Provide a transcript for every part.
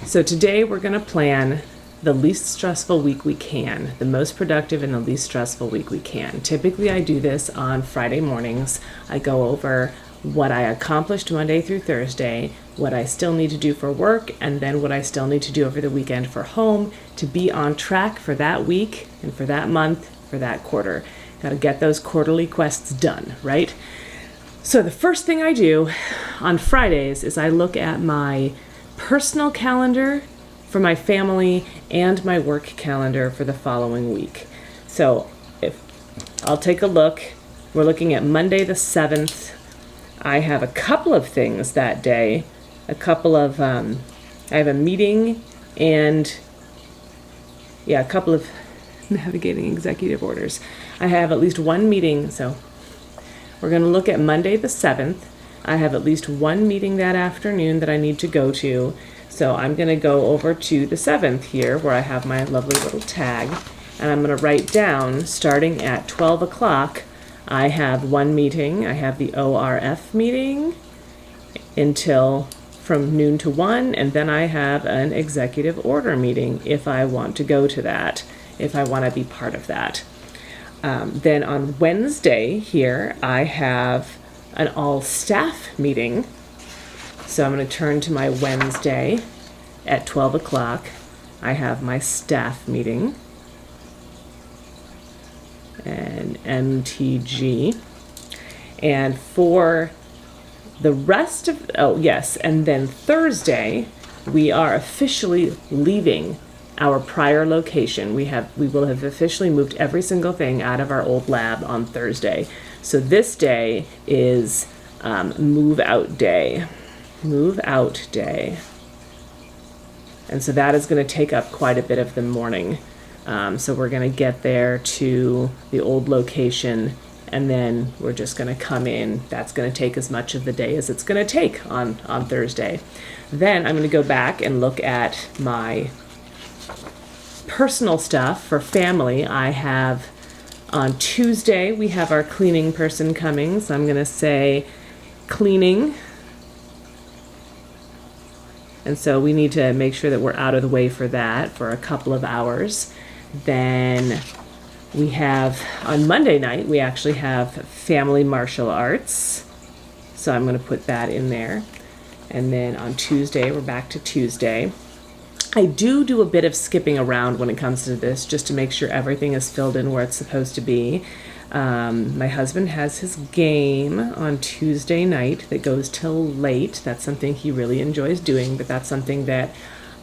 So today we're going to plan the least stressful week we can, the most productive and the least stressful week we can. Typically I do this on Friday mornings. I go over what I accomplished Monday through Thursday, what I still need to do for work, and then what I still need to do over the weekend for home to be on track for that week and for that month, for that quarter. Got to get those quarterly quests done, right? So the first thing I do on Fridays is I look at my personal calendar for my family and my work calendar for the following week. So if I'll take a look, we're looking at Monday the 7th. I have a couple of things that day, I have a meeting and a couple of navigating executive orders. I have at least one meeting, so we're going to look at Monday the 7th. I have at least one meeting that afternoon that I need to go to. So I'm going to go over to the 7th here where I have my lovely little tag. And I'm going to write down, starting at 12 o'clock, I have one meeting. I have the ORF meeting until from noon to 1. And then I have an executive order meeting if I want to go to that, if I want to be part of that. Then on Wednesday here, I have an all-staff meeting. So I'm going to turn to my Wednesday at 12 o'clock. I have my staff meeting and MTG. And for the rest of, and then Thursday, we are officially leaving our prior location. We will have officially moved every single thing out of our old lab on Thursday. So this day is move out day. Move out day. And so that is going to take up quite a bit of the morning. So we're going to get there to the old location and then we're just going to come in. That's going to take as much of the day as it's going to take on Thursday. Then I'm going to go back and look at my personal stuff for family. I have on Tuesday, we have our cleaning person coming. So I'm going to say cleaning. And so we need to make sure that we're out of the way for that for a couple of hours. Then we have, on Monday night, we actually have family martial arts. So I'm going to put that in there. And then on Tuesday, we're back to Tuesday. I do a bit of skipping around when it comes to this, just to make sure everything is filled in where it's supposed to be. My husband has his game on Tuesday night that goes till late. That's something he really enjoys doing, but that's something that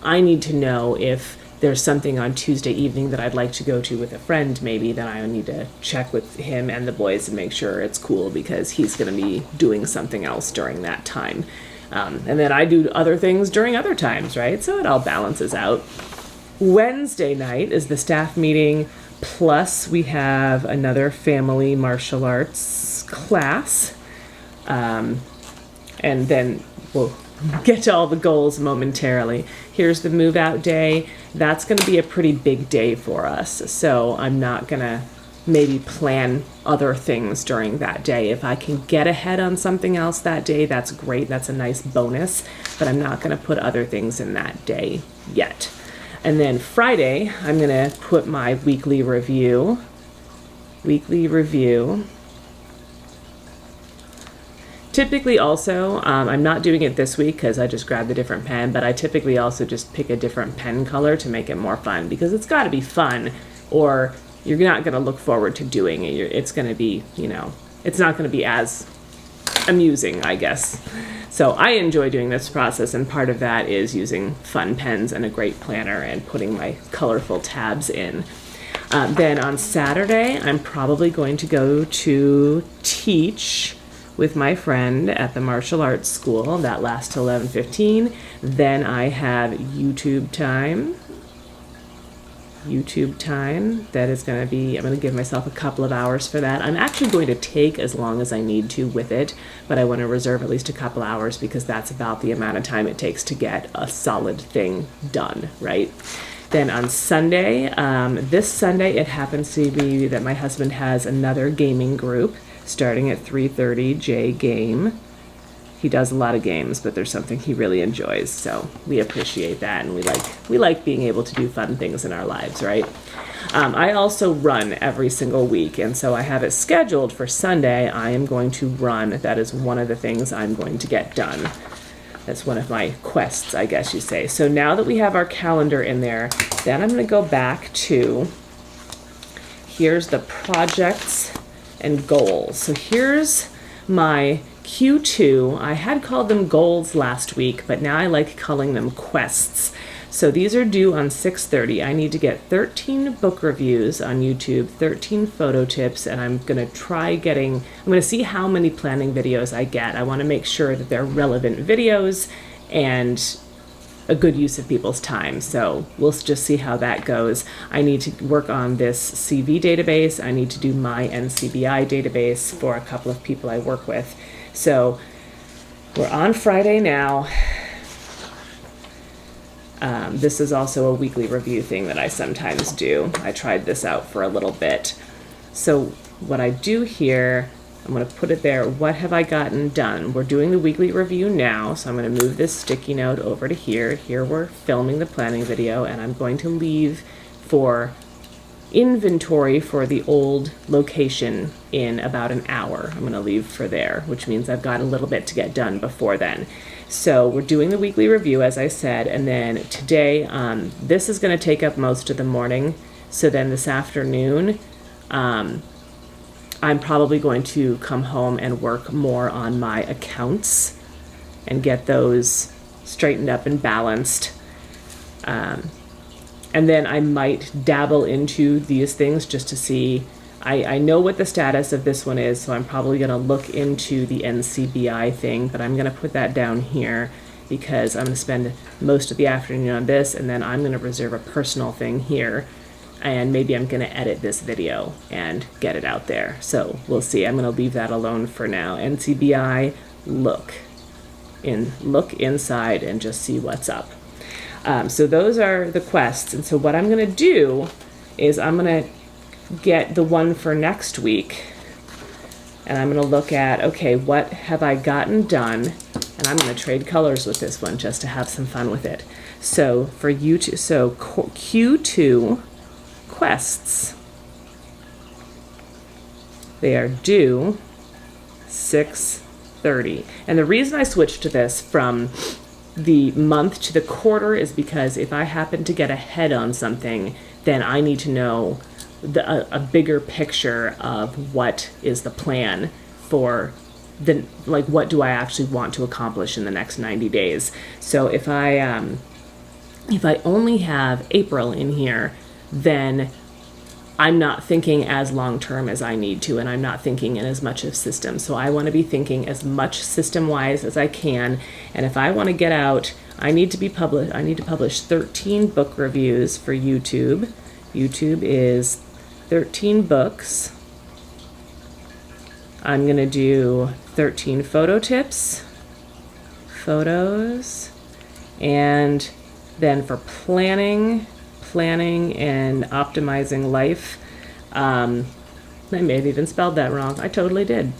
I need to know if there's something on Tuesday evening that I'd like to go to with a friend, maybe, then I need to check with him and the boys and make sure it's cool because he's going to be doing something else during that time. And then I do other things during other times, right? So it all balances out. Wednesday night is the staff meeting, plus we have another family martial arts class. And then we'll get to all the goals momentarily. Here's the move out day. That's going to be a pretty big day for us. So I'm not going to maybe plan other things during that day. If I can get ahead on something else that day, that's great. That's a nice bonus, but I'm not going to put other things in that day yet. And then Friday, I'm going to put my weekly review. Typically also, I'm not doing it this week because I just grabbed a different pen, but I typically also just pick a different pen color to make it more fun because it's got to be fun or you're not going to look forward to doing it. It's going to be, it's not going to be as amusing, I guess. So I enjoy doing this process, and part of that is using fun pens and a great planner and putting my colorful tabs in. Then on Saturday, I'm probably going to go to teach with my friend at the martial arts school. That lasts till 11:15. Then I have YouTube time. That is going to be, I'm going to give myself a couple of hours for that. I'm actually going to take as long as I need to with it, but I want to reserve at least a couple hours because that's about the amount of time it takes to get a solid thing done, right? Then on Sunday, this Sunday, it happens to be that my husband has another gaming group starting at 3:30, J Game. He does a lot of games, but there's something he really enjoys. So we appreciate that, and we like being able to do fun things in our lives, right? I also run every single week, and so I have it scheduled for Sunday. I am going to run. That is one of the things I'm going to get done. That's one of my quests, I guess you say. So now that we have our calendar in there, then I'm going to go back to, here's the projects and goals. So here's my Q2. I had called them goals last week, but now I like calling them quests. So these are due on 6:30. I need to get 13 book reviews on YouTube, 13 photo tips, and I'm going to see how many planning videos I get. I want to make sure that they're relevant videos and a good use of people's time. So we'll just see how that goes. I need to work on this CV database. I need to do my NCBI database for a couple of people I work with. So we're on Friday now. This is also a weekly review thing that I sometimes do. I tried this out for a little bit. So what I do here, I'm going to put it there. What have I gotten done? We're doing the weekly review now, so I'm going to move this sticky note over to here. Here we're filming the planning video, and I'm going to leave for inventory for the old location in about an hour. I'm going to leave for there, which means I've got a little bit to get done before then. So we're doing the weekly review, as I said, and then today, this is going to take up most of the morning. So then this afternoon, I'm probably going to come home and work more on my accounts and get those straightened up and balanced. And then I might dabble into these things just to see. I know what the status of this one is, so I'm probably going to look into the NCBI thing, but I'm going to put that down here because I'm going to spend most of the afternoon on this, and then I'm going to reserve a personal thing here, and maybe I'm going to edit this video and get it out there. So we'll see. I'm going to leave that alone for now. NCBI, look inside and just see what's up. So those are the quests, and so what I'm going to do is I'm going to get the one for next week, and I'm going to look at, okay, what have I gotten done, and I'm going to trade colors with this one just to have some fun with it. So for YouTube, so Q2 quests, they are due 6:30, and the reason I switched to this from the month to the quarter is because if I happen to get ahead on something, then I need to know a bigger picture of what is the plan for what do I actually want to accomplish in the next 90 days. So if I only have April in here, then I'm not thinking as long term as I need to, and I'm not thinking in as much of systems. So I want to be thinking as much system wise as I can. And if I want to get out, I need to publish 13 book reviews for YouTube. YouTube is 13 books. I'm going to do 13 photo tips, photos, and then for planning and optimizing life. I may have even spelled that wrong. I totally did.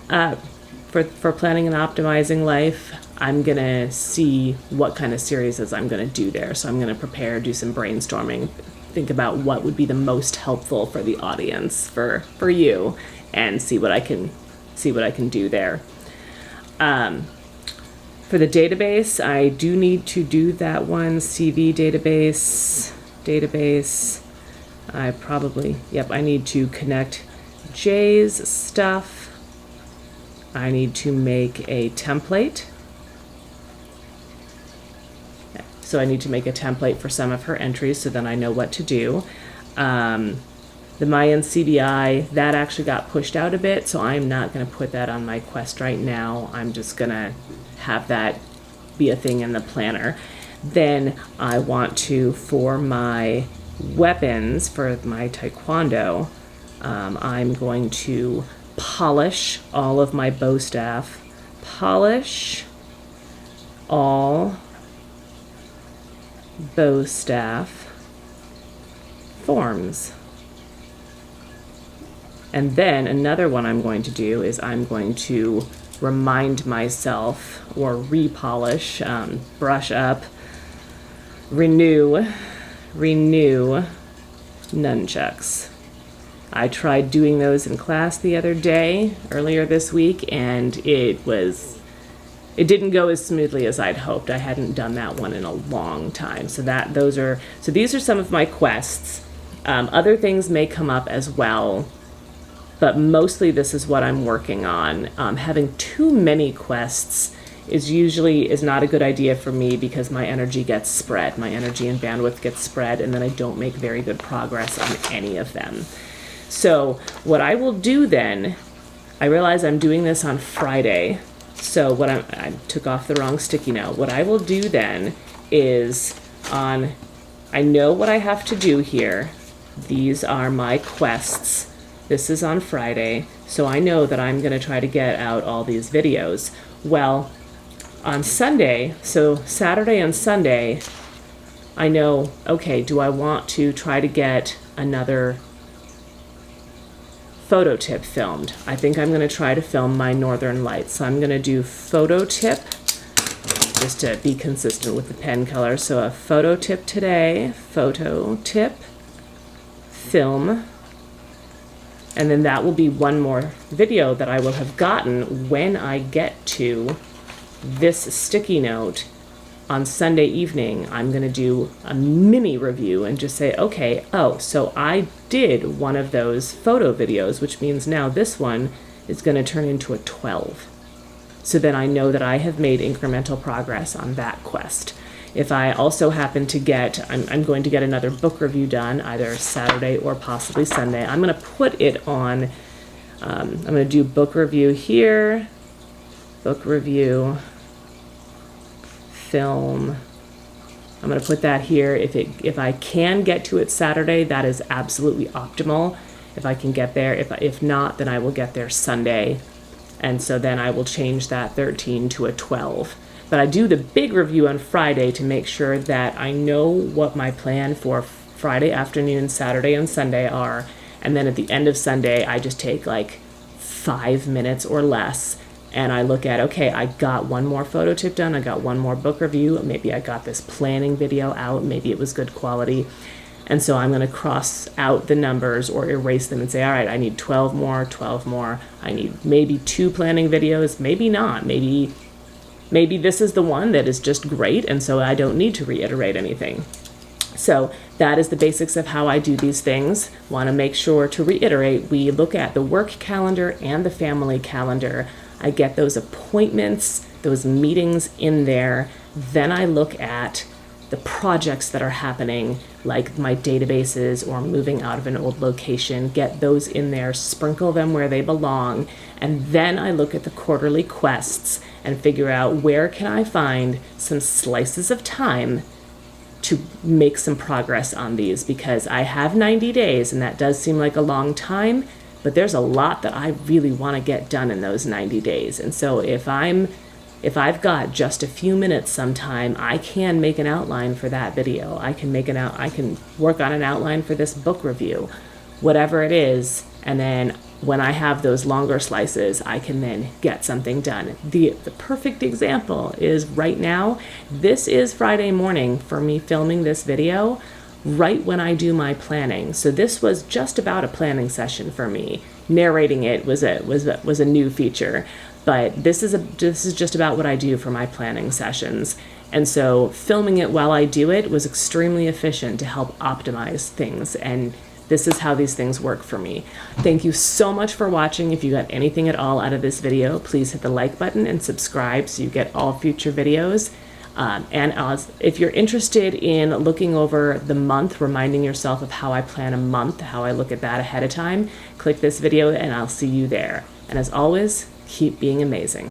For planning and optimizing life, I'm going to see what kind of series I'm going to do there. So I'm going to prepare, do some brainstorming, think about what would be the most helpful for the audience, for you, and see what I can do there. For the database, I do need to do that one, CV database. I need to connect Jay's stuff. I need to make a template. So I need to make a template for some of her entries so then I know what to do. The Mayan CBI, that actually got pushed out a bit, so I'm not going to put that on my quest right now. I'm just going to have that be a thing in the planner. Then I want to, for my weapons, for my taekwondo, I'm going to polish all of my bow staff. Polish all bow staff forms. And then another one I'm going to do is I'm going to remind myself or repolish, brush up, renew nunchucks. I tried doing those in class the other day, earlier this week, and it didn't go as smoothly as I'd hoped. I hadn't done that one in a long time. So these are some of my quests. Other things may come up as well, but mostly this is what I'm working on. Having too many quests is not a good idea for me because my energy gets spread. My energy and bandwidth gets spread, and then I don't make very good progress on any of them. So what I will do then, I realize I'm doing this on Friday. So I took off the wrong sticky note. What I will do then is I know what I have to do here. These are my quests. This is on Friday. So I know that I'm going to try to get out all these videos. Well, on Sunday, so Saturday and Sunday, I know, okay, do I want to try to get another photo tip filmed? I think I'm going to try to film my Northern Lights. So I'm going to do photo tip just to be consistent with the pen color. So a photo tip today, photo tip, film, and then that will be one more video that I will have gotten when I get to this sticky note. On Sunday evening, I'm going to do a mini review and just say, okay, so I did one of those photo videos, which means now this one is going to turn into a 12. So then I know that I have made incremental progress on that quest. If I also happen to I'm going to get another book review done either Saturday or possibly Sunday. I'm going to put it on, I'm going to do book review here, book review, film. I'm going to put that here. If I can get to it Saturday, that is absolutely optimal. If I can get there, if not, then I will get there Sunday. And so then I will change that 13 to a 12. But I do the big review on Friday to make sure that I know what my plan for Friday afternoon, Saturday, and Sunday are. And then at the end of Sunday, I just take like 5 minutes or less and I look at, okay, I got one more photo tip done, I got one more book review, maybe I got this planning video out, maybe it was good quality. And so I'm going to cross out the numbers or erase them and say, all right, I need 12 more. I need maybe 2 planning videos, maybe not. Maybe this is the one that is just great, and so I don't need to reiterate anything. So that is the basics of how I do these things. Want to make sure to reiterate, we look at the work calendar and the family calendar. I get those appointments, those meetings in there. Then I look at the projects that are happening, like my databases or moving out of an old location, get those in there, sprinkle them where they belong, and then I look at the quarterly quests and figure out where can I find some slices of time to make some progress on these, because I have 90 days and that does seem like a long time, but there's a lot that I really want to get done in those 90 days. And so if I've got just a few minutes sometime, I can make an outline for that video. I can work on an outline for this book review, whatever it is. And then when I have those longer slices, I can then get something done. The perfect example is right now, this is Friday morning for me filming this video, right when I do my planning. So this was just about a planning session for me. Narrating it was a new feature. But this is just about what I do for my planning sessions. And so filming it while I do it was extremely efficient to help optimize things. And this is how these things work for me. Thank you so much for watching. If you got anything at all out of this video, please hit the like button and subscribe so you get all future videos. If you're interested in looking over the month, reminding yourself of how I plan a month, how I look at that ahead of time, click this video and I'll see you there. And as always, keep being amazing.